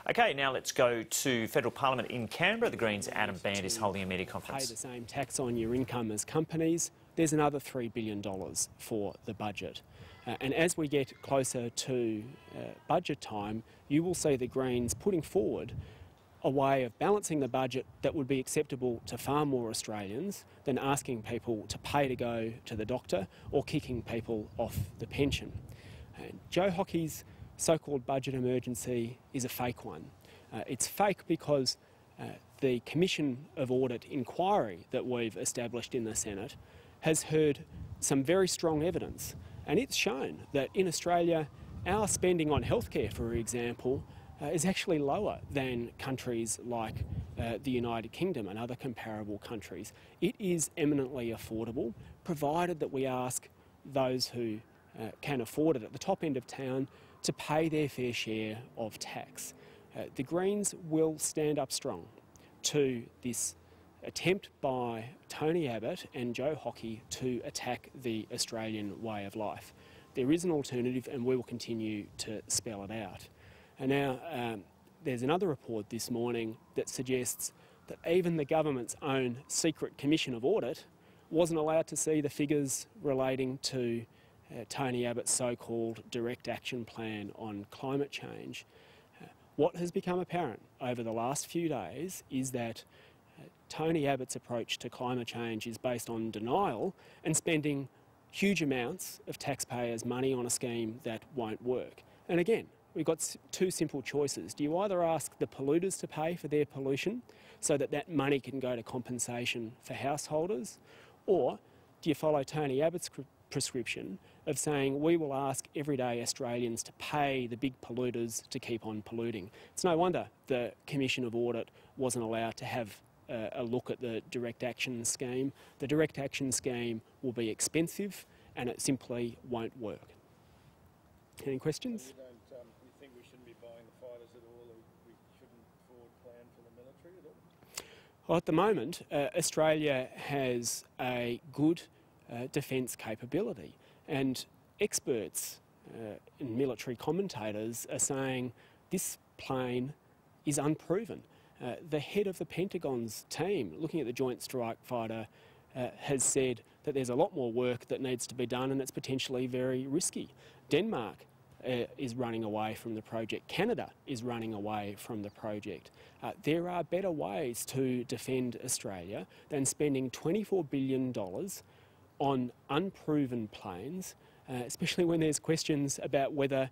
Okay, now let's go to Federal Parliament in Canberra. The Greens' Adam Band is holding a media conference. Pay the same tax on your income as companies. There's another $3 billion for the budget. And as we get closer to budget time, you will see the Greens putting forward a way of balancing the budget that would be acceptable to far more Australians than asking people to pay to go to the doctor or kicking people off the pension. Joe Hockey's so-called budget emergency is a fake one. It's fake because the Commission of Audit inquiry that we've established in the Senate has heard some very strong evidence, and it's shown that in Australia our spending on healthcare, for example, is actually lower than countries like the United Kingdom and other comparable countries. It is eminently affordable, provided that we ask those who can afford it at the top end of town to pay their fair share of tax. The Greens will stand up strong to this attempt by Tony Abbott and Joe Hockey to attack the Australian way of life. There is an alternative, and we will continue to spell it out. And now there's another report this morning that suggests that even the government's own secret Commission of Audit wasn't allowed to see the figures relating to Tony Abbott's so-called direct action plan on climate change. What has become apparent over the last few days is that Tony Abbott's approach to climate change is based on denial and spending huge amounts of taxpayers' money on a scheme that won't work. And again, we've got two simple choices. Do you either ask the polluters to pay for their pollution so that that money can go to compensation for householders, or do you follow Tony Abbott's prescription of saying we will ask everyday Australians to pay the big polluters to keep on polluting? It's no wonder the Commission of Audit wasn't allowed to have a look at the direct action scheme. The direct action scheme will be expensive and it simply won't work. Any questions? You think we shouldn't be buying the fighters at all, or we shouldn't forward plan for the military at all? Well, at the moment, Australia has a good defence capability, and experts and military commentators are saying this plane is unproven. The head of the Pentagon's team, looking at the Joint Strike Fighter, has said that there's a lot more work that needs to be done and it's potentially very risky. Denmark is running away from the project. Canada is running away from the project. There are better ways to defend Australia than spending $24 billion on unproven planes, especially when there's questions about whether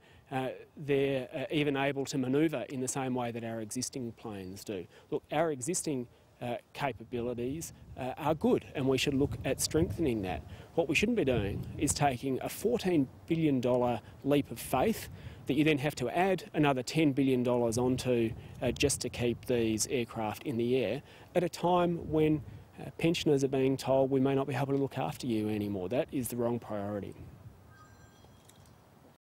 they're even able to manoeuvre in the same way that our existing planes do. Look, our existing capabilities are good, and we should look at strengthening that. What we shouldn't be doing is taking a $14 billion leap of faith that you then have to add another $10 billion onto just to keep these aircraft in the air at a time when pensioners are being told we may not be able to look after you anymore. That is the wrong priority.